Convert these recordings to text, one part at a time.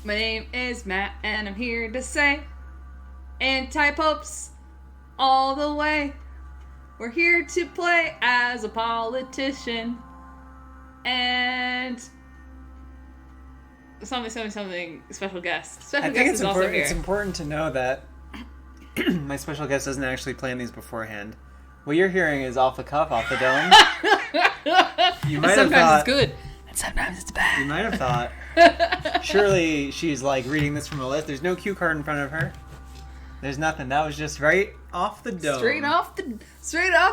My name is Matt, and I'm here to say anti-popes all the way. We're here to play as a politician. And something, special guest. I think it's important to know that my special guest doesn't actually plan these beforehand. What you're hearing is off the cuff, off the dome. You might have thought, it's good, and sometimes it's bad. You might have thought, surely she's like reading this from a list. There's no cue card in front of her. There's nothing. That was just right off the dome. Straight off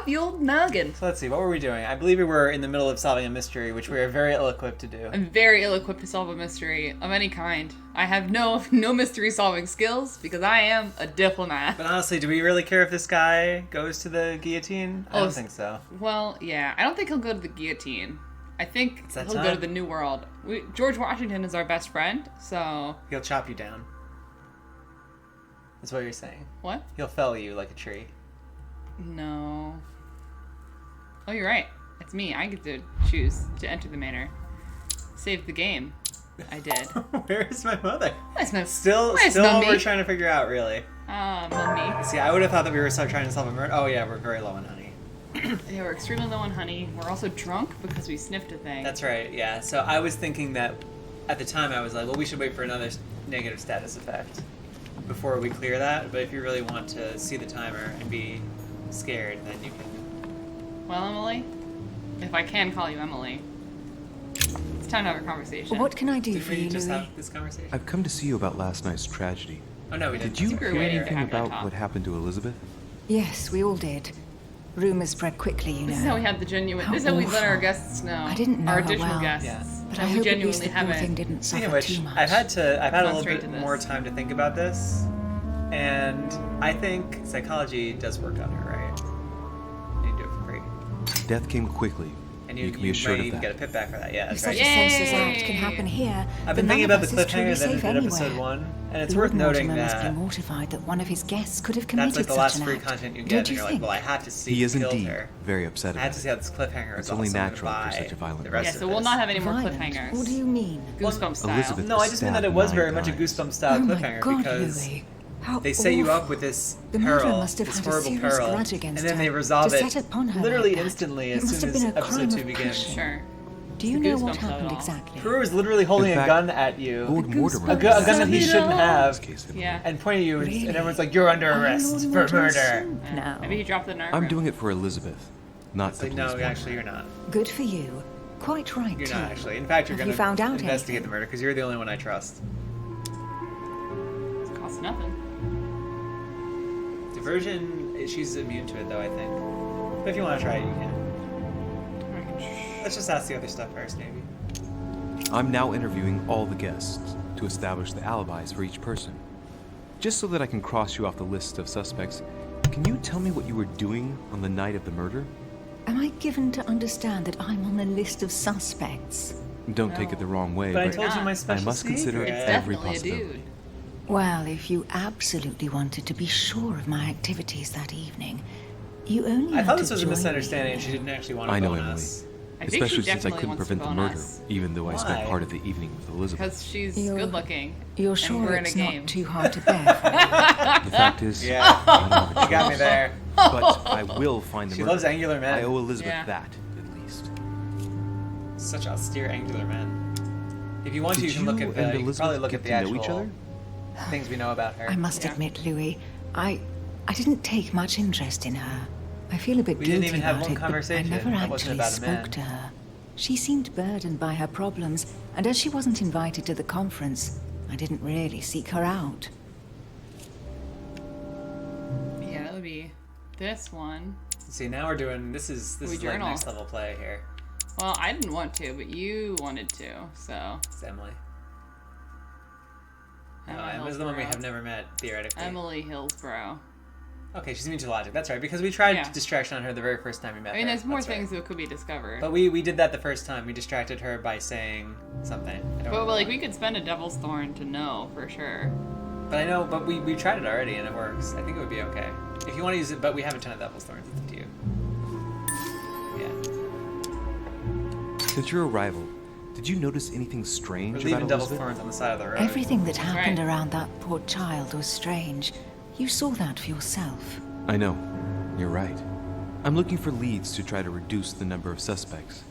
the old noggin. So let's see, what were we doing? I believe we were in the middle of solving a mystery, which we are very ill-equipped to do. I'm very ill-equipped to solve a mystery of any kind. I have no mystery-solving skills because I am a diplomat. But honestly, do we really care if this guy goes to the guillotine? I don't think so. Well, yeah. I don't think he'll go to the guillotine. I think he'll go to the New World. George Washington is our best friend, so... He'll chop you down. That's what you're saying. What? He'll fell you like a tree. No. Oh, you're right. It's me. I get to choose to enter the manor. Save the game. I did. Where is my mother? Where's my Still what we're trying to figure out, really. Mummy. See, I would have thought that we were trying to solve a murder. Oh, yeah, we're very low on honey. Yeah, we're extremely low on honey. We're also drunk because we sniffed a thing. That's right, yeah. So I was thinking that, at the time, I was like, well, we should wait for another negative status effect before we clear that. But if you really want to see the timer and be scared, then you can... Well, Emily, if I can call you Emily, it's time to have a conversation. What can I do for Did we you, just Louis? have this conversation? I've come to see you about last night's tragedy. Oh, no, we didn't. Did you we were hear waiting to anything have that about talk. what happened to Elizabeth? Yes, we all did. Rumors spread quickly, you know. This is how we had the genuine. How This is how we let our awful. guests know. I didn't know our her additional well. guests. Yeah. But And I we hope at least genuinely the poor thing haven't. didn't Speaking suffer of which, too much. I've had a Gone little straight bit to more this. time to think about this, and I think psychology does work on her, right? You do it for free. Death came quickly. And you you can be assured might of even that. get a pip back for that, yeah. If That's such right. a senseless Yay! act can happen here, I've been then thinking none about of the us is truly cliffhanger that safe ended anywhere. episode 1, and it's Lord worth noting Mortimer must be that mortified that one of his guests could have committed that's like the such last an free act. content you get, Don't and you you're like, think? well, I have to see He is who killed indeed her. very upset I have about to it. see how this cliffhanger It's is only also natural for by such a violent the rest Yeah, of so we'll this. not have any more Violent? cliffhangers. What do you mean? Goosebump style. Elizabeth- No, I just mean that it was very much a 9 Goosebump style Oh my cliffhanger God, because Louis. How they set you up awful. with this The murderer peril, must have this had a horrible serious peril, grudge and against then her they resolve to it set upon her literally like that. instantly It as must soon have as been a crime episode 2 of begins. passion. Sure. Do you The know what Goosebumps happened of it all. exactly? Brewer was literally holding In a fact, gun at you, Lord Mortimer. a gun that he shouldn't have, in this case, Yeah. and pointing at you, Really? and everyone's like, "You're under Are you arrest Lord for Mortimer's murder." son? Yeah. No. Maybe he dropped the nerve. I'm doing it for Elizabeth, not It's the like, police. no, department. actually, you're not. Good for you. Quite right, You're too. not actually. In fact, you're Have going you found to out investigate anything? the murder because you're the only one I trust. It costs nothing. Diversion, she's immune to it though, I think. But if you want to try it, you can. Let's just ask the other stuff first, maybe. I'm now interviewing all the guests to establish the alibis for each person. Just so that I can cross you off the list of suspects, can you tell me what you were doing on the night of the murder? Am I given to understand that I'm on the list of suspects? Don't take it the wrong way, But I but told you my I special must consider secret. It's every definitely a possibility. dude. Well, if you absolutely wanted to be sure of my activities that evening, you only I had thought to this was a join me misunderstanding. there. She didn't actually want to I know, bone Emily. us. I think she Especially since I definitely couldn't wants to prevent the bone murder, us. even though I spent Why? part of the evening with Elizabeth. Because she's You're- good looking. You're and sure we're in a it's game. not too hard to bear for you? The fact is, Yeah. I don't have a You got me choice. there. But I will find the She murder. loves angular men. I owe Elizabeth Yeah. that, at least. Such austere angular men. If you want to, Did you can look you at and the. You can Elizabeth probably look get at the to know actual each other? things we know about her. I must Yeah. admit, Louis, I didn't take much interest in her. I feel a bit We guilty didn't even have about one it, but I conversation. never That wasn't actually about a man. spoke to her. She seemed burdened by her problems, and as she wasn't invited to the conference, I didn't really seek her out. Yeah, that would be this one. See, now we're doing. This is We like journal. next level play here. Well, I didn't want to, but you wanted to, so. It's Emily. No, Emily Emma's the one we Hillsborough. have never met theoretically. Emily Hillsborough. Okay, she's immune to logic. That's right, because we tried Yeah. distraction on her the very first time we met I mean, her. there's more That's right. things that could be discovered. But we did that the first time. We distracted her by saying something. I don't But remember like, what. we could spend a devil's thorn to know for sure. But I know, but we tried it already and it works. I think it would be okay. If you want to use it, but we have a ton of devil's thorns. It's up to you. Yeah. Since your arrival, did Did you notice anything We're strange leaving about Devil's Elizabeth? Thorns on the side of the road. Everything that happened right. around that poor child was strange. You saw that for yourself. I know. You're right. I'm looking for leads to try to reduce the number of suspects.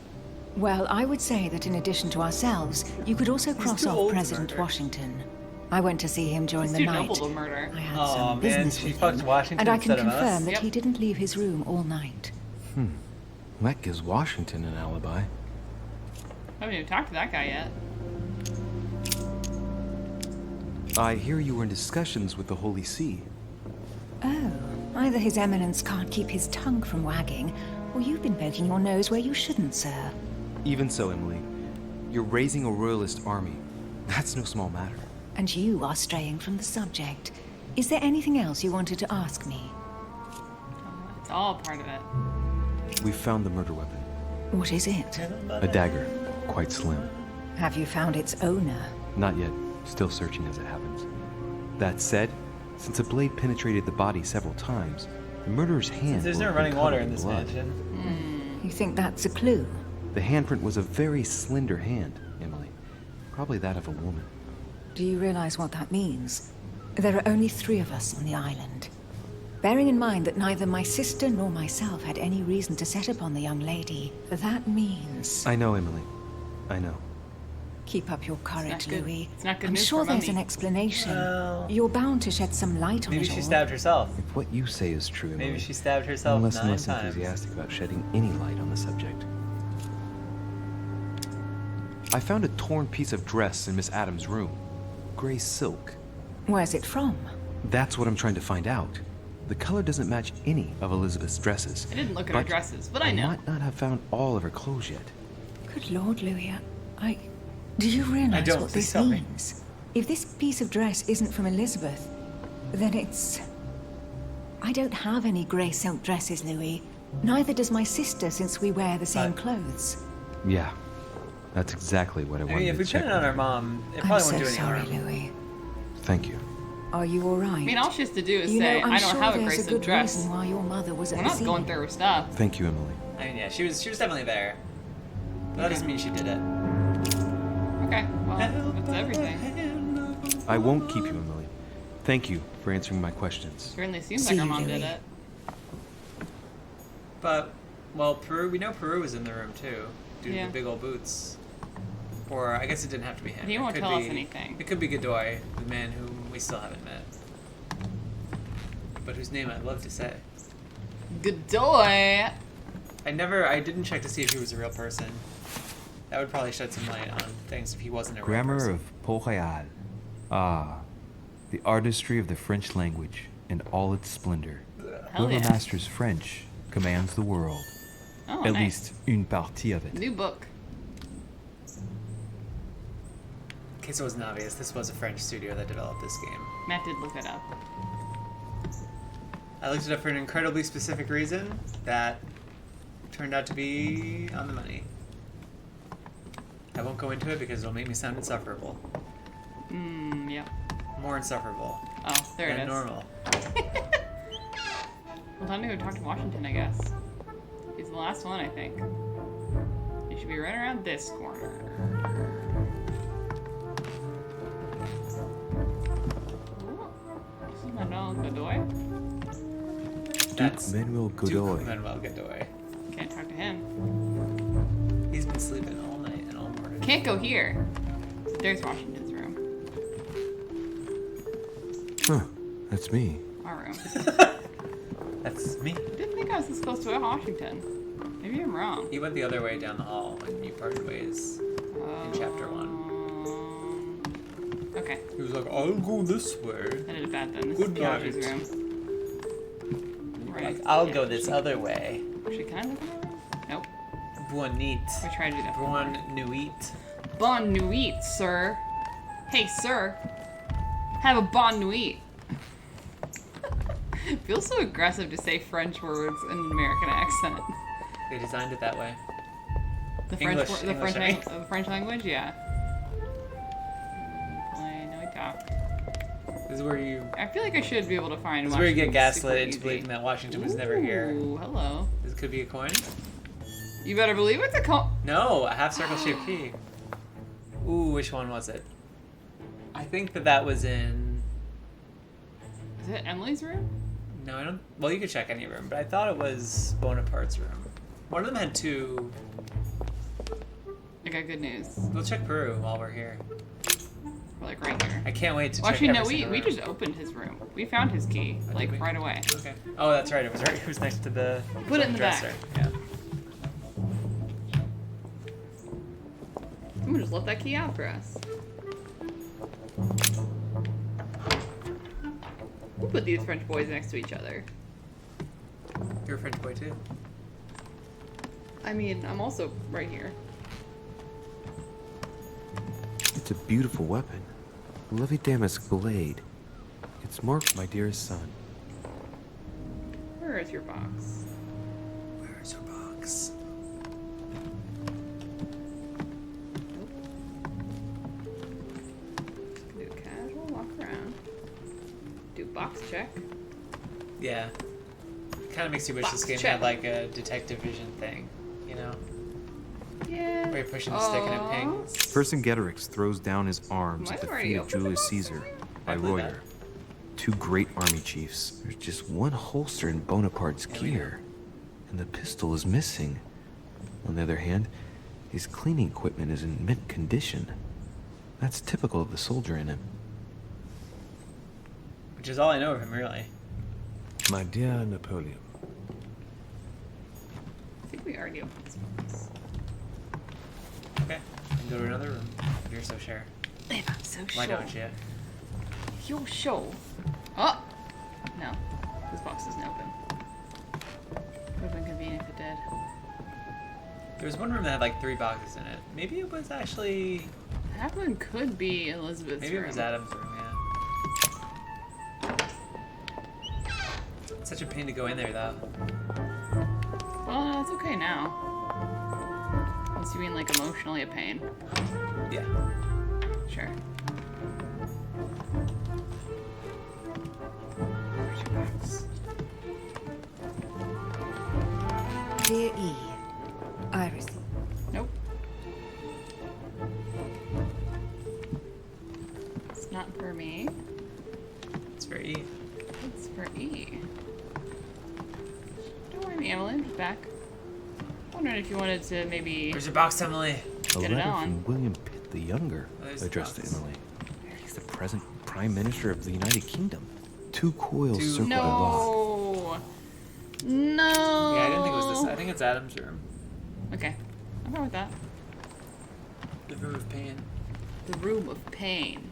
Well, I would say that in addition to ourselves, you could also cross too off old to President murder. Washington. I went to see him during He's the too night. noble to murder. I had Aw, some man, business she with fucked him, Washington and I can instead of us. confirm that Yep. he didn't leave his room all night. That gives Washington an alibi. I haven't even talked to that guy yet. I hear you were in discussions with the Holy See. Oh, either His Eminence can't keep his tongue from wagging, or you've been poking your nose where you shouldn't, sir. Even so, Emily, you're raising a royalist army. That's no small matter. And you are straying from the subject. Is there anything else you wanted to ask me? It's all part of it. We found the murder weapon. What is it? A dagger, quite slim. Have you found its owner? Not yet. Still searching as it happens. That said, since the blade penetrated the body several times, the murderer's hand There's will no have running been water covered in this blood. mansion. You think that's a clue? The handprint was a very slender hand, Emily. Probably that of a woman. Do you realize what that means? There are only 3 of us on the island. Bearing in mind that neither my sister nor myself had any reason to set upon the young lady, that means... I know, Emily. I know. Keep up your courage, not good. Louis. It's not good I'm news sure for there's Mummy. an explanation. Well, You're bound to shed some light on maybe it she all. stabbed herself. If what you say is true, Emily, Maybe she stabbed I'm herself less and 9 less times. enthusiastic about shedding any light on the subject. I found a torn piece of dress in Miss Adams' room. Gray silk. Where's it from? That's what I'm trying to find out. The color doesn't match any of Elizabeth's dresses. I didn't look at her dresses, but I know. might not have found all of her clothes yet. Good Lord, Louis, do you realize don't, what please this tell me. means? If this piece of dress isn't from Elizabeth, then it's... I don't have any grey silk dresses, Louis. Neither does my sister, since we wear the same clothes. Yeah, that's exactly what I I wanted mean, if to we check. pin it on with our you. mom, it I'm probably so won't do any sorry, harm. Louis. Thank you. Are you all right? I mean, all she has to do is You say, know, I'm I don't sure have a there's gray a silk good dress. reason why your mother was at We're the not scene. going through her stuff. Thank you, Emily. I mean, yeah, she was definitely there. But that doesn't mean she did it. Okay, well, that's everything. I won't keep you, Emily. Thank you for answering my questions. Certainly seems See like her you, mom did Louis. it. But, well, Peru, we know Peru was in the room too, due to Yeah. the big old boots. Or I guess it didn't have to be him. He It won't could tell us be- anything. It could be Godoy, the man whom we still haven't met. But whose name I'd love to say. Godoy! I didn't check to see if he was a real person. That would probably shed some light on things if he wasn't a real Grammar person. of Port Royal. Ah, the artistry of the French language in all its splendor. Hell Whoever yeah. masters French commands the world. Oh, At nice. least une partie of it. New book. In case it wasn't obvious, this was a French studio that developed this game. Matt did look it up. I looked it up for an incredibly specific reason that turned out to be on the money. I won't go into it because it'll make me sound insufferable. Yep. More insufferable Oh, there it than is. normal. Well, time to go talk to Washington, I guess. He's the last one, I think. He should be right around this corner. Ooh, this is Manuel Godoy. That's Manuel Duke Godoy. Manuel Godoy. Can't talk to him. He's been sleeping all night and all morning. Can't go here. There's Washington's room. Huh, that's me. Our room. That's me. I didn't think I was this close to Washington. Maybe I'm wrong. He went the other way down the hall when you parted ways in chapter 1. Okay. He was like, I'll go this way. I did it bad then. This Good is Josh's night. room. Right. Like, I'll Yeah, go this other way. Actually, can I look at that room? Nope. Bonne nuit. I tried to do that. Bonne nuit. Bon nuit, sir. Hey, sir. Have a bon nuit. Feels so aggressive to say French words in an American accent. They designed it that way. The English- French, the English, French, I mean. the French language, yeah. Play, no, I talk. This is where you. I feel like I should be able to find. This is where you get Washington super gaslit into easy. believing that Washington was never here. Ooh, hello. This could be a coin. You better believe it's a No, a half circle shaped key. Ooh, which one was it? I think that was in... Is it Emily's room? No, I don't... Well, you could check any room, but I thought it was Bonaparte's room. One of them had two... I got good news. We'll check Peru while we're here. We're like right here. I can't wait to Well, check actually, no, every we single room. just opened his room. We found his key, Oh, like, did we? right away. Okay. Oh, that's right. It was next to the Put it in the back. dresser. Yeah. I'm gonna just let that key out for us. We'll put these French boys next to each other. You're a French boy too. I mean, I'm also right here. It's a beautiful weapon. A lovely damask blade. It's marked my dearest son. Where is your box? Where's your box? Nope. Just do a casual walk around. Do box check. Yeah. Kind of makes you wish Box this game check. had like a detective vision thing, you know? Yeah. Where you're pushing the stick and it Aw. pings. Vercingetorix throws down his arms Might at the have already feet of opened the Julius box Caesar already? by I believe Royer. Two great army chiefs. There's just one holster in Bonaparte's Yeah, we gear, and the pistol is missing. On the other hand, his cleaning equipment is in mint condition. That's typical of the soldier in him. Which is all I know of him, really. My dear Napoleon, I think we already opened this box. Okay. And go to another room. If you're so sure. If I'm so sure. Why don't you? You're sure. Oh! No. This box isn't open. Would have been convenient if it did. There was one room that had like 3 boxes in it. Maybe it was actually... That one could be Elizabeth's Maybe room. it was Adam's room, yeah. It's such a pain to go in there, though. Well, no, it's okay now. Unless you mean like emotionally a pain. Yeah. Sure. Where's your box? Dear E, Iris. Nope. It's not for me. It's very E. It's for E. Don't worry, Evelyn. She's back. Wondering if you wanted to maybe. Where's your box, Emily? A Get it letter on. from William Pitt the Younger, There's the addressed to box. Emily. He's the present Prime Minister of the United Kingdom. 2 coils Two- circle the block. No. No. Yeah, I didn't think it was this. I think it's Adam's room. Okay. I'm fine with that. The room of pain. The room of pain.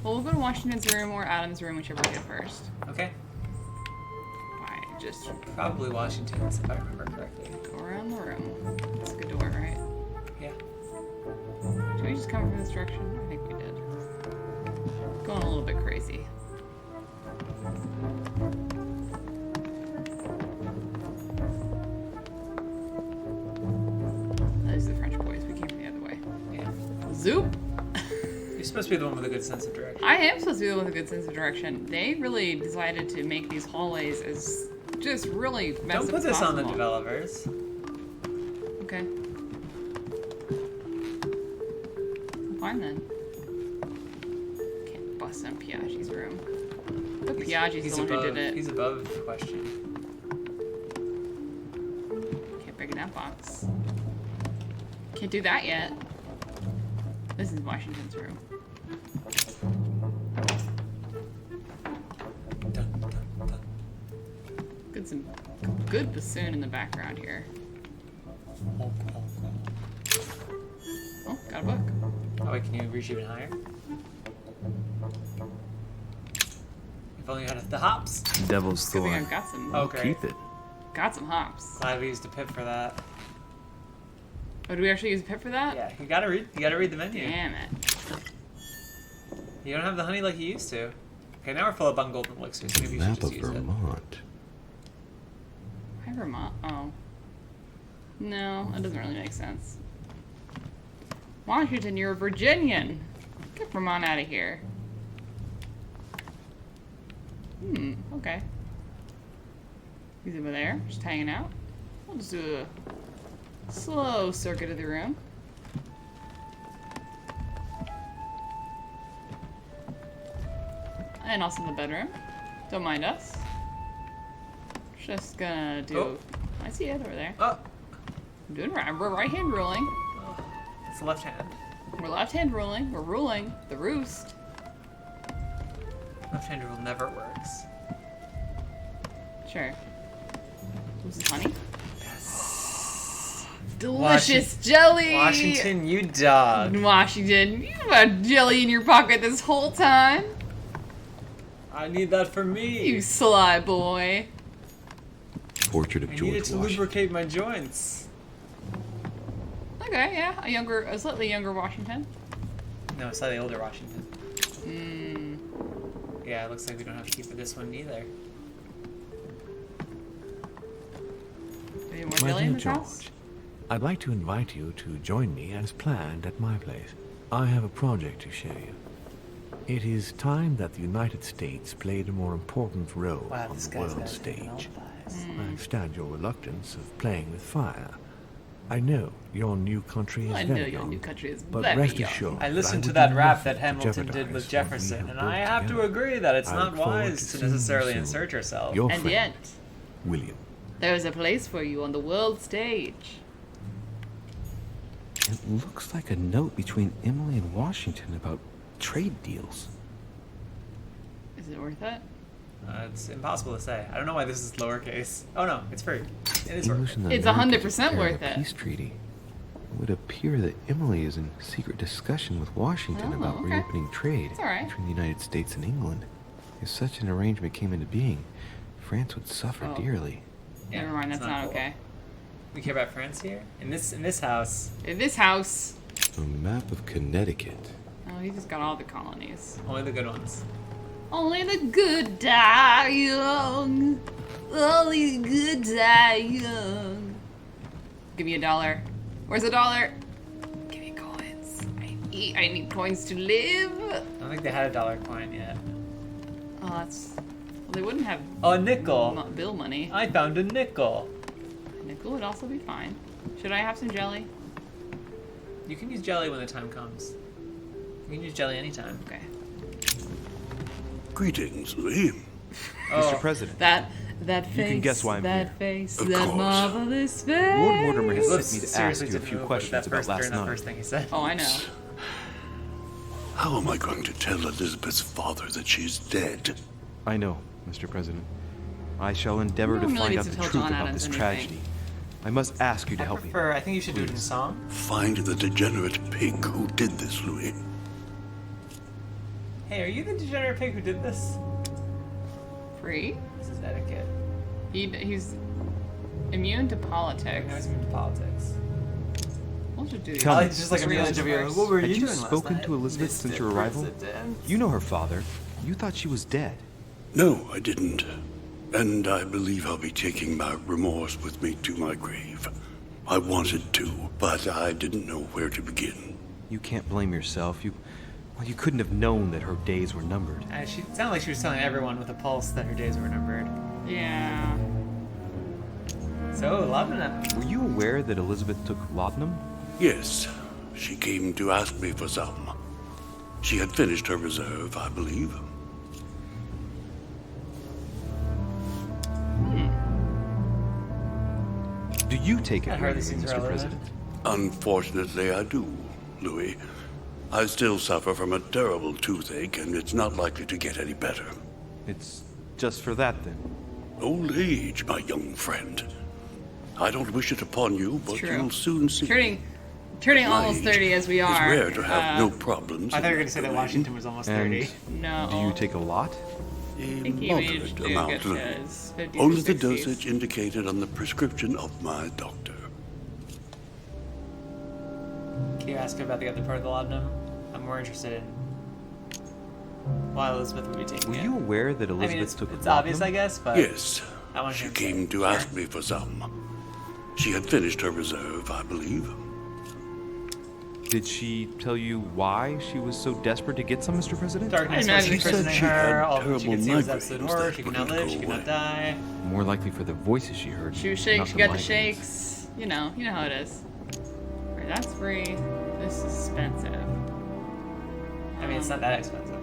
Well, we'll go to Washington's room or Adam's room, whichever we get first. Okay. Alright, just Probably Washington's, if I remember correctly. go around the room. It's a good door, right? Yeah. Did we just come from this direction? I think we did. Going a little bit crazy. Those are the French boys. We came from the other way. Yeah. Zoop! You're supposed to be the one with a good sense of direction. I am supposed to be the one with a good sense of direction. They really decided to make these hallways as just really messed Don't up put as this on the possible. developers. Okay. Fine then. Can't bust on Piaggi's room. But Piaggi's the one who did it. He's above the question. Can't break in that box. Can't do that yet. This is Washington's room. Dun, dun, dun. Good bassoon in the background here. Honk, honk, honk. Oh, got a book. Oh wait, can you reach even higher? If only you had the hops. Devil's Good thing Thorn. I've got some. Oh, great. Keep it. Got some hops. Glad we used a pip for that. Oh, do we actually use a pip for that? Yeah, you gotta read the menu. Damn it. You don't have the honey like you used to. Okay, now we're full of bun golden elixirs. Maybe you should map just of use it. Vermont. Why Vermont? Oh. No, that doesn't really make sense. Washington, you're a Virginian. Get Vermont out of here. Okay. He's over there, just hanging out. We'll just do a slow circuit of the room. And also the bedroom. Don't mind us. Just gonna do... Oh. I see it over there. Oh, I'm doing right. We're right hand ruling. it's the left hand. We're left hand ruling. We're ruling the roost. Left hand rule never works. Sure. This is honey. Delicious jelly! Washington, you dog. Washington, you've had jelly in your pocket this whole time. I need that for me. You sly boy. Portrait of I need George it to Washington. lubricate my joints. Okay, yeah, a slightly younger Washington. No, slightly older Washington. Hmm. Yeah, it looks like we don't have to keep for this one either. Any more My jelly in dear this George, house? I'd like to invite you to join me as planned at my place. I have a project to show you. It is time that the United States played a more important role Wow, on this the guy's world got stage. stage. I understand your reluctance of playing with fire. I know your new country is I know very your young, new country is but very rest young. assured I listened that to would that do rap nothing that to Hamilton did jeopardize with what we Jefferson, have and built I have to together. agree that it's I not look forward wise to seeing you necessarily soon. insert yourself. Your And friend, yet, William. there's a place for you on the world stage. It looks like a note between Emily and Washington about trade deals. Is it worth it? It's impossible to say. I don't know why this is lowercase. Oh no, it's free. It is English worth and it. the It's Americans 100% prepare worth a it. peace treaty. It would appear that Emily is in secret discussion with Washington Oh, about okay. reopening trade It's all right. between the United States and England. If such an arrangement came into being, France would suffer Oh. dearly. Yeah, Never mind, it's that's not cool. okay. We care about France here? In this house, In this house... A map of Connecticut. Oh, he just got all the colonies. only the good ones. Only the good die young. Only the good die young. Give me $1. Where's $1? Give me coins. I need coins to live. I don't think they had a dollar coin yet. Oh, that's... Well, they wouldn't have Oh, a nickel. bill money. I found a nickel. Nickel would also be fine. Should I have some jelly? You can use jelly when the time comes. You can use jelly anytime. Okay. Greetings, Lee. Oh, Mr. President, That face. You can guess why I'm that here. face. Of that course. marvelous face. Lord Mortimer has Looks sent me to ask seriously you a didn't few move questions that about first, last during that night. first thing he said. Oh, I know. How am I going to tell Elizabeth's father that she's dead? I know, Mr. President. I shall endeavor No to one really find out needs the to tell truth John about Adams this anything. tragedy. I must ask you to help me. I think you should do it in song. Find the degenerate pig who did this, Louis. Hey, are you the degenerate pig who did this? Free? This is etiquette. He's immune to I politics. know he's into politics. We'll just do Tell I me, like just like a Mr. real President interview. first. What were Had you you doing last spoken night? to Elizabeth since your arrival? President. You know her father. You thought she was dead. No, I didn't. And I believe I'll be taking my remorse with me to my grave. I wanted to, but I didn't know where to begin. You can't blame yourself. You couldn't have known that her days were numbered. She it sounded like she was telling everyone with a pulse that her days were numbered. Yeah. So, laudanum. Were you aware that Elizabeth took laudanum? Yes, she came to ask me for some. She had finished her reserve, I believe. Do you take it I heard regularly, this seems Mr. relevant. President? Unfortunately, I do, Louis. I still suffer from a terrible toothache, and it's not likely to get any better. It's just for that, then. Old age, my young friend. I don't wish it upon you, but True. you'll soon see. Turning My almost age 30 as we It's are. rare to have no problems. I thought you were in going to say that domain. Washington was almost And 30. No. do you take a lot? A I think he moderate aged to amount, get Louis. his 50s or Only the 60s. dosage indicated on the prescription of my doctor. Can you ask about the other part of the laudanum? I'm more interested in why Elizabeth would be taking Were it. you aware that I Elizabeth mean, it's took obvious, laudanum? I guess, but Yes, I want she to came to ask me for some. She had finished her reserve, I believe. Did she tell you why she was so desperate to get some, Mr. President? Darkness I was imagine she said imprisoning she had her. All that she terrible could see was absolute migraines horror. that She could not wouldn't live. go She could not away. die. More likely for the voices she heard. She was not she the got the migraines. shakes. You know how it is. Right, that's free. This is expensive. I mean, it's not that expensive.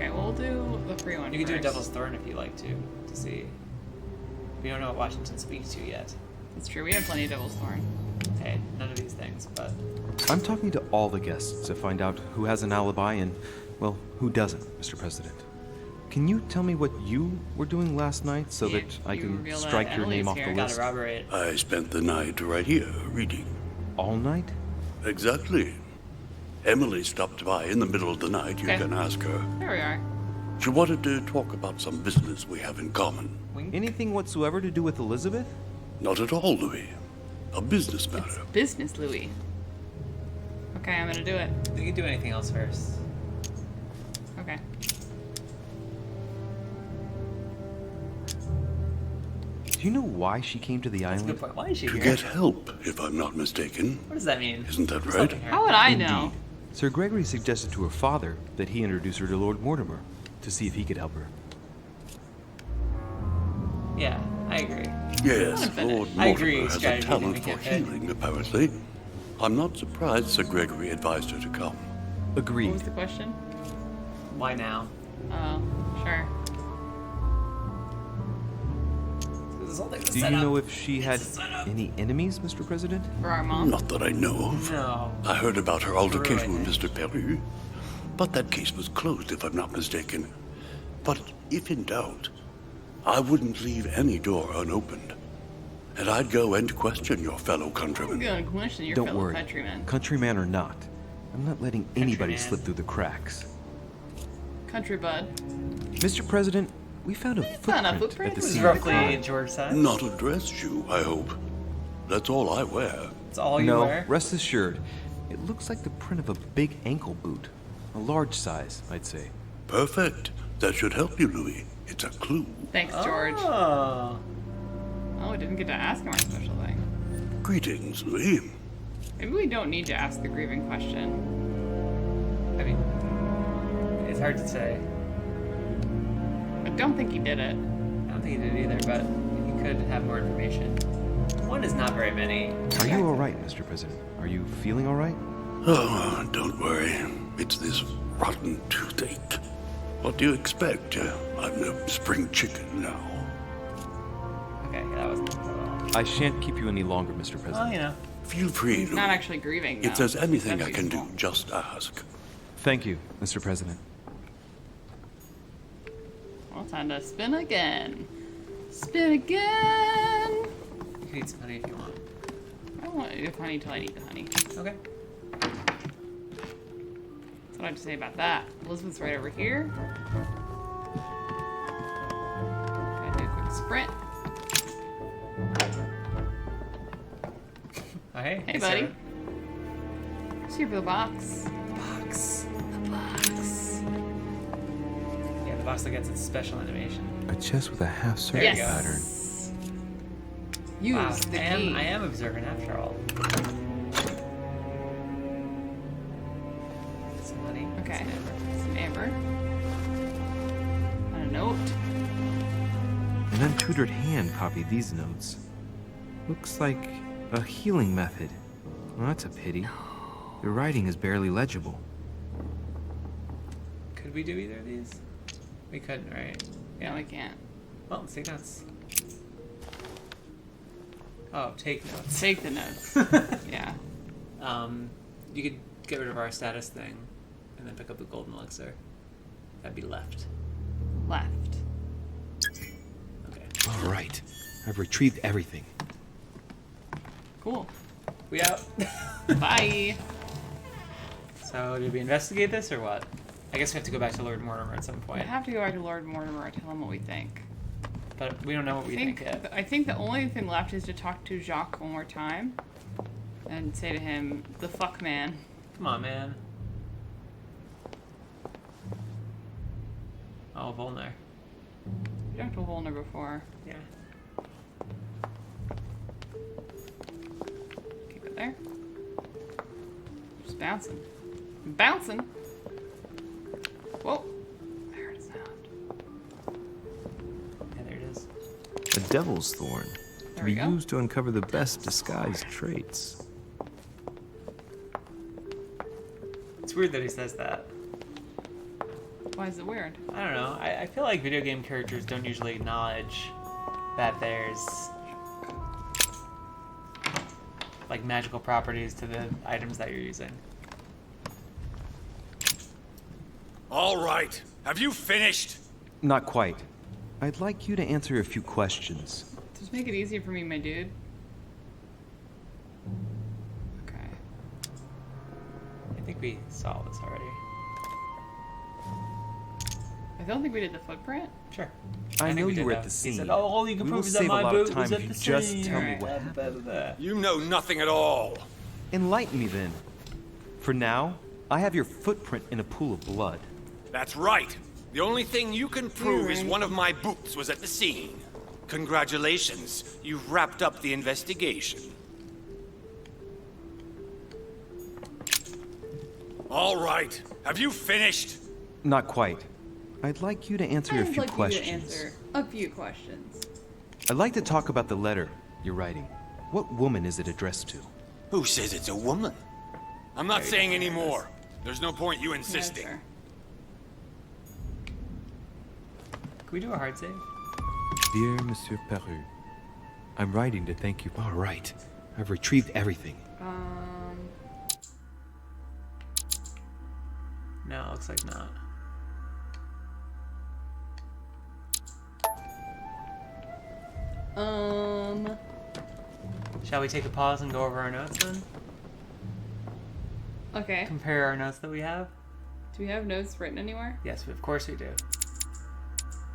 Okay, we'll do the free one You can do a first. Devil's Thorn if you like to see. We don't know what Washington speaks to yet. That's true. We have plenty of Devil's Thorn. Okay, none of these things, but I'm talking to all the guests to find out who has an alibi and, well, who doesn't, Mr. President. Can you tell me what you were doing last night so Yeah, that I you can reveal that strike your Emily's name off here. the gotta list? corroborate. I spent the night right here, reading. All night? Exactly. Emily stopped by in the middle of the night. You Okay. can ask her. There we are. She wanted to talk about some business we have in common. Anything whatsoever to do with Elizabeth? Not at all, Louis. A business matter. Business, Louis. Okay, I'm gonna do it. You can do anything else first. Okay. Do you know why she came to the That's a island? good point. Why is she To here? get help, if I'm not mistaken. What does that mean? Isn't that What's right? helping her? How would I know? Sir Gregory suggested to her father that he introduce her to Lord Mortimer to see if he could help her. Yeah, I agree. Yes, finish. Lord I agree, Mortimer has a strategy talent that we for can't pick. healing, apparently. I'm not surprised Sir Gregory advised her to come. What Agreed. was the question? Why now? Oh, sure. This whole thing's a Do you setup. know if she had It's a setup. any enemies, Mr. President? For our mom. Not that I know of. No. I heard about her altercation Right. with Mr. Perry, but that case was closed, if I'm not mistaken. But if in doubt, I wouldn't leave any door unopened. And I'd go and question your fellow I'm countrymen. gonna question your Don't fellow worry. countrymen. Countryman or not, I'm not letting anybody Countryman. slip through the cracks. Country bud. Mr. President, we found a found a footprint footprint? at the This is scene of the roughly crime. George size. Not a dress shoe, I hope. That's all I wear. It's all you No, wear. rest assured, it looks like the print of a big ankle boot. A large size, I'd say. Perfect. That should help you, Louis. It's a clue. Thanks, George. Oh. Oh, we didn't get to ask him our special thing. Greetings, Louis. Maybe we don't need to ask the grieving question. I mean, it's hard to say. I don't think he did it. I don't think he did either, but he could have more information. One is not very many. Are you alright, Mr. President? Are you feeling alright? Oh, don't worry. It's this rotten toothache. What do you expect? I'm no spring chicken now. Okay, yeah, that wasn't at all. I shan't keep you any longer, Mr. Well, President. you know. Feel free, He's Louis. not actually grieving. If though. there's anything That's I can do, useful. just ask. Thank you, Mr. President. Well, time to spin again. Spin again. You can eat some honey if you want. I don't want to eat honey till I need the honey. Okay. That's what I have to say about that. Elizabeth's right over here. Gotta do a quick sprint. Oh, hey. Hey, buddy. Sarah. Just here for the box. Box. The box. Yeah, the box that gets its special animation. A chest with a half circle There you go. pattern. Use Wow, the I key. am observant after all. Some honey. Okay. Some amber. Some amber. And a note. An untutored hand copied these notes. Looks like a healing method. Well, that's a pity. The writing is barely legible. Could we do either of these? We couldn't, right? Yeah, we can't. Well, let's take notes. Oh, take notes. Take the notes. Yeah. You could get rid of our status thing, and then pick up the golden elixir. That'd be left. Left. Okay. All right. I've retrieved everything. Cool. We out. Bye. So, did we investigate this or what? I guess we have to go back to Lord Mortimer at some We point. have to go back to Lord Mortimer and tell him what we think. But we don't know what we think yet. I think the only thing left is to talk to Jacques one more time and say to him, "The fuck, man." Come on, man. Oh, Volner. You talked to Volner before. Yeah. Keep it there. Just bouncing. Bouncing. Whoa. I heard a sound. Yeah, there it is. A devil's thorn. There To we be go. used to uncover the best disguised traits. It's weird that he says that. Why is it weird? I don't know. I feel like video game characters don't usually acknowledge that there's like magical properties to the items that you're using. All right. Have you finished? Not quite. I'd like you to answer a few questions. Just make it easier for me, my dude. Okay. I think we saw this already. I don't think we did the footprint. Sure. I think know we you did were that. at the He scene. said, "Oh, all you can We will prove is that save a my lot of boot time was if at you the just scene." tell me Alright. what happened. You know nothing at all. Enlighten me then. For now, I have your footprint in a pool of blood. That's right. The only thing you can prove is right. one of my boots was at the scene. Congratulations. You've wrapped up the investigation. All right. Have you finished? Not quite. I'd like you to answer a I'd few like you to questions. answer a few questions. I'd like to talk about the letter you're writing. What woman is it addressed to? Who says it's a woman? I'm not saying any more. There's no point you insisting. Yeah, sure. Can we do a hard save? Dear Monsieur Peru, I'm writing to thank you. All right. I've retrieved everything. No, it looks like not. Shall we take a pause and go over our notes then? Okay. Compare our notes that we have? Do we have notes written anywhere? Yes, of course we do.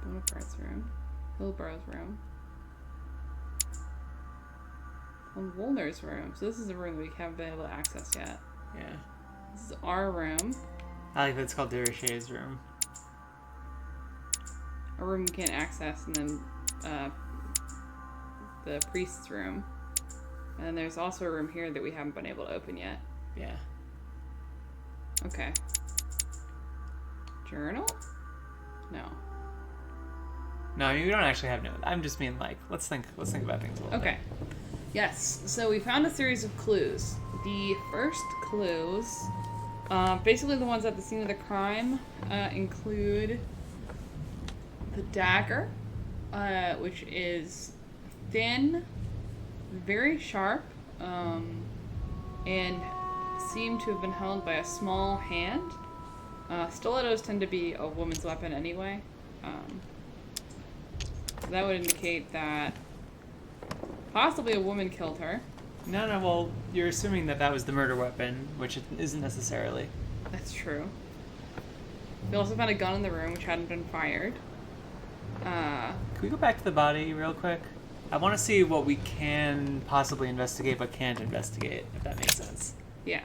Bonaparte's room. Hillborough's room. Woolner's room. So this is a room we haven't been able to access yet. Yeah. This is our room. I like that it's called Derichet's room. A room we can't access, and then the priest's room. And then there's also a room here that we haven't been able to open yet. Yeah. Okay. Journal? No. No, you don't actually have notes. I'm just being like, let's think about things a little Okay. Yes, so we found a series of clues. The first clues, basically the ones at the scene of the crime, include the dagger, which is thin, very sharp, and seemed to have been held by a small hand. Stilettos tend to be a woman's weapon anyway. So that would indicate that possibly a woman killed her. No, well, you're assuming that was the murder weapon, which it isn't necessarily. That's true. We also found a gun in the room which hadn't been fired. Can we go back to the body real quick? I want to see what we can possibly investigate but can't investigate, if that makes sense. Yeah.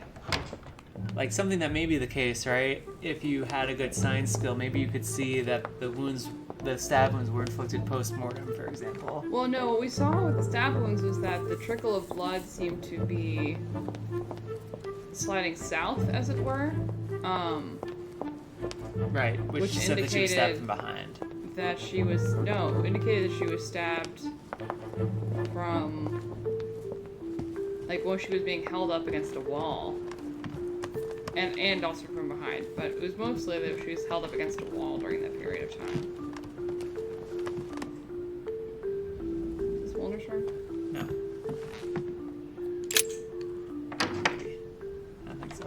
Like something that may be the case, right? If you had a good science skill, maybe you could see that the stab wounds were inflicted post-mortem, for example. Well, no, what we saw with the stab wounds was that the trickle of blood seemed to be sliding south, as it were. Right, which said that she was stabbed indicated from behind. That she was indicated that she was stabbed from, like, when she was being held up against a wall, and also from behind. But it was mostly that she was held up against a wall during that period of time. Is this Wolner's room? No. Maybe. I don't think so.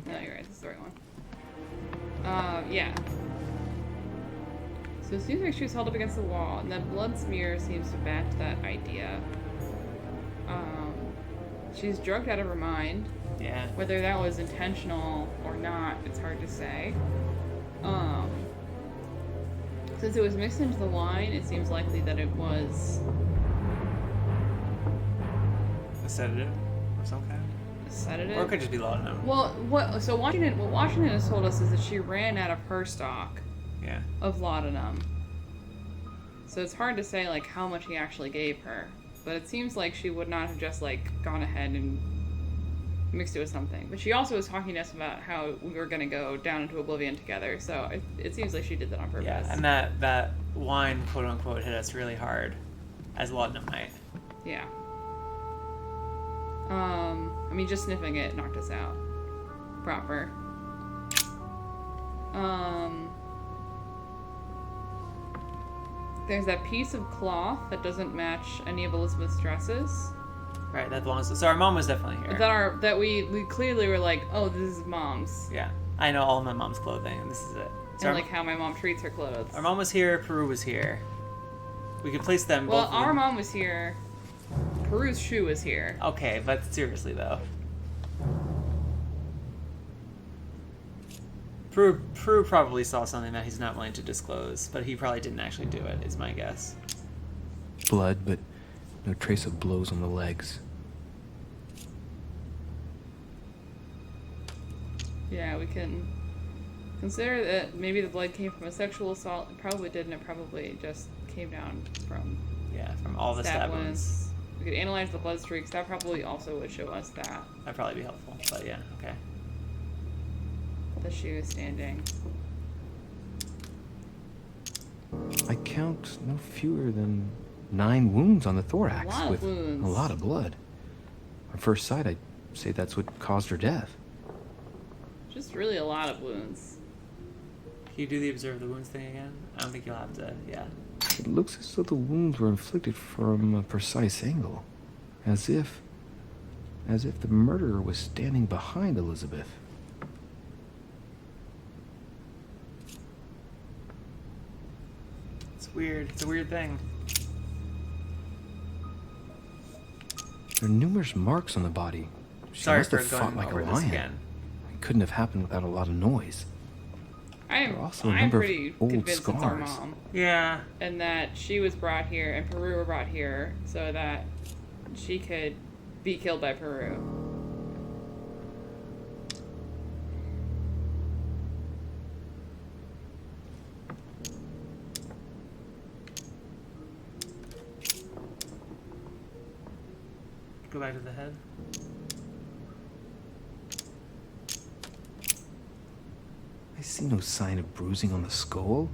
No, you're right. This is the right one. Yeah. So it seems like she was held up against the wall, and that blood smear seems to match that idea. She's drugged out of her mind. Yeah. Whether that was intentional or not, it's hard to say. Since it was mixed into the wine, it seems likely that it was A sedative of some kind? a sedative. Or it could just be laudanum. Well, what Washington has told us is that she ran out of her stock Yeah. of laudanum. So it's hard to say like how much he actually gave her, but it seems like she would not have just like gone ahead and mixed it with something. But she also was talking to us about how we were going to go down into oblivion together, so it seems like she did that on purpose. Yeah, and that wine, quote unquote, hit us really hard, as laudanum might. Yeah. I mean, just sniffing it knocked us out. Proper. There's that piece of cloth that doesn't match any of Elizabeth's dresses. Right, that belongs to... So our mom was definitely here. That we clearly were like, oh, this is mom's. Yeah. I know all of my mom's clothing, and this is it. So And like how my mom treats her clothes. our mom was here, Peru was here. We could place them Well, both... our mom was here. Peru's shoe was here. Okay, but seriously, though. Peru probably saw something that he's not willing to disclose, but he probably didn't actually do it, is my guess. Blood, but no trace of blows on the legs. Yeah, we can consider that maybe the blood came from a sexual assault. It probably didn't. It probably just came down from Yeah, from all the stab wounds. We could analyze the blood streaks. That probably also would show us that. That'd probably be helpful, but yeah, okay. The shoe is standing. I count no fewer than 9 wounds on the thorax, A lot of with wounds. a lot of blood. On first sight, I'd say that's what caused her death. Just really a lot of wounds. Can you do the observe the wounds thing again? I don't think you'll have to, yeah. It looks as though the wounds were inflicted from a precise angle, as if the murderer was standing behind Elizabeth. It's weird. It's a weird thing. There are numerous marks on the body. She Sorry must for have fought going like over a this lion. again. It couldn't have happened without a lot of noise. I'm There are also a number of pretty old convinced it's our scars. mom. Yeah. And that she was brought here and Peru were brought here so that she could be killed by Peru. Go back to the head. I see no sign of bruising on the skull.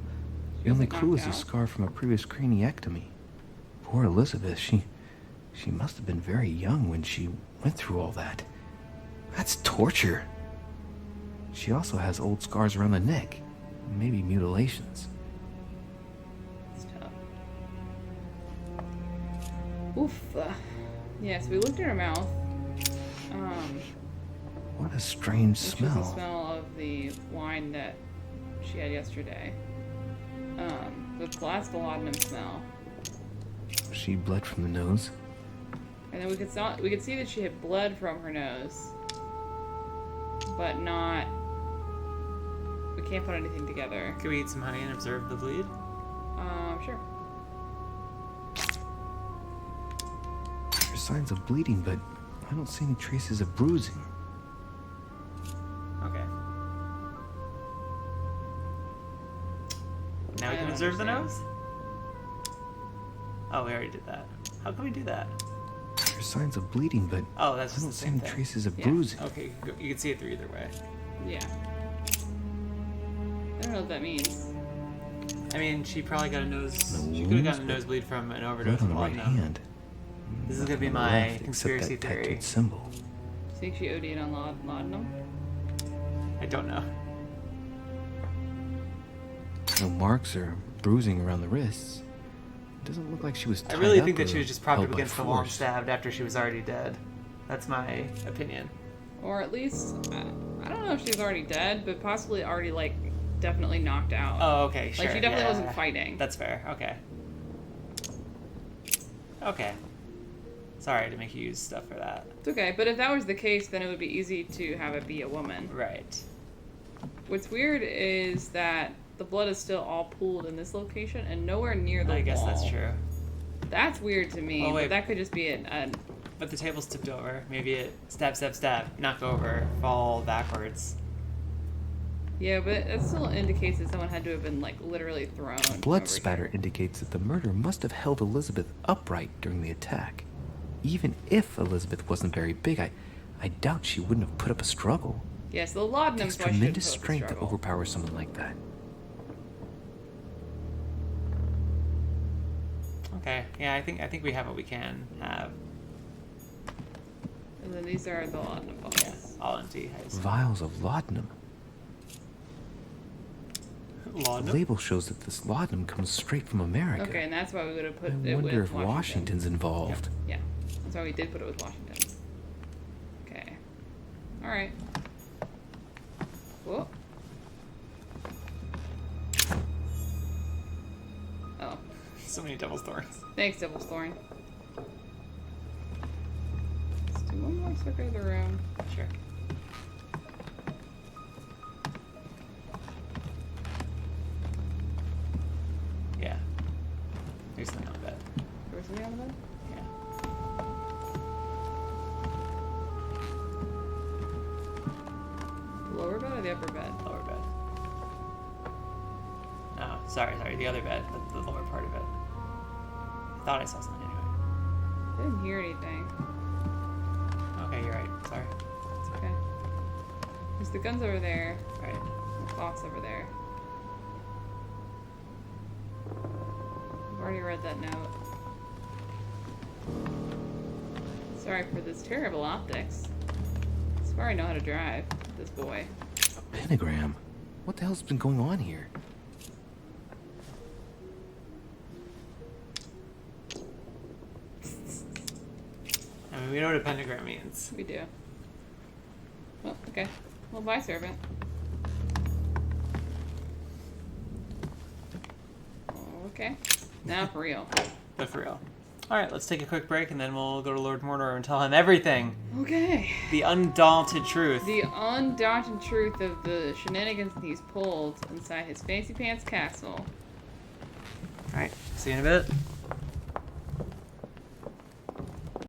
The was only knocked clue is a out. scar from a previous craniectomy. Poor Elizabeth, she must have been very young when she went through all that. That's torture. She also has old scars around the neck, maybe mutilations. It's tough. Oof. Yeah, so we looked at her mouth. What a strange Which was the smell. smell of the wine that she had yesterday. The last laudanum smell. She bled from the nose. And then we could see that she had blood from her nose. But not... We can't put anything together. Can we eat some honey and observe the bleed? Sure. There are signs of bleeding, but I don't see any traces of bruising. Okay. Now we I can don't observe the understand. nose? Oh, we already did that. How can we do that? There are signs of bleeding, but Oh, that's I just don't the see same any thing. traces of Yeah. bruising. Okay, you can see it through either way. Yeah. I don't know what that means. I mean, she probably got a nose... No She could have gotten a wounds, but nosebleed from an Blood overdose on of the right laudanum. hand. This is gonna be Nothing on the my left except conspiracy that theory. tattooed symbol. Do you think she OD'd on laudanum? I don't know. No marks or bruising around the wrists. It doesn't look like she was I tied really up think that or she was just propped held up by against the wall and force. stabbed after she was already dead. That's my opinion. Or at least, I don't know if she's already dead, but possibly already, like, definitely knocked out. Oh, okay, sure. Like, she definitely yeah. wasn't fighting. That's fair. Okay. Okay. Sorry to make you use stuff for that. It's okay, but if that was the case, then it would be easy to have it be a woman. Right. What's weird is that the blood is still all pooled in this location and nowhere near the wall. I guess that's true. That's weird to me, Oh, wait. but that could just be a But the table's tipped over. Maybe it stab, stab, stab, knock over, fall backwards. yeah, but it still indicates that someone had to have been, like, literally thrown Blood over spatter here. indicates that the murderer must have held Elizabeth upright during the attack. Even if Elizabeth wasn't very big, I doubt she wouldn't have put up a struggle. Yes, the It laudanum takes question tremendous put up a strength to struggle. overpower someone like that. Okay. Yeah, I think we have what we can have. And then these are the laudanum Yeah, bottles. all empty. I assume. Vials of laudanum. The Laudanum? label shows that this laudanum comes straight from America. Okay, and that's why we would have put I it wonder with if Washington's involved. Yeah, that's why we did put it with Washington. Okay. Alright. Whoa. Oh. So many devil's thorns. Thanks, Devil's Thorn. Let's do one more circuit of the room. Sure. Yeah. There's something on bed. There was something on the bed? Yeah. The lower bed or the upper bed? Lower bed. No, sorry, the other bed, the lower part of it. I thought I saw something anyway. I didn't hear anything. Okay, you're right. Sorry. It's okay. There's the guns over there. Right. The clock's over there. I've already read that note. Sorry for this terrible optics. I swear I know how to drive this boy. A pentagram? What the hell's been going on here? I mean, we know what a pentagram means. We do. Oh, okay. Well, bye, servant. Okay. Now for real. But for real. Alright, let's take a quick break and then we'll go to Lord Mordor and tell him everything. Okay. The undaunted truth. The undaunted truth of the shenanigans he's pulled inside his fancy pants castle. Alright, see you in a bit.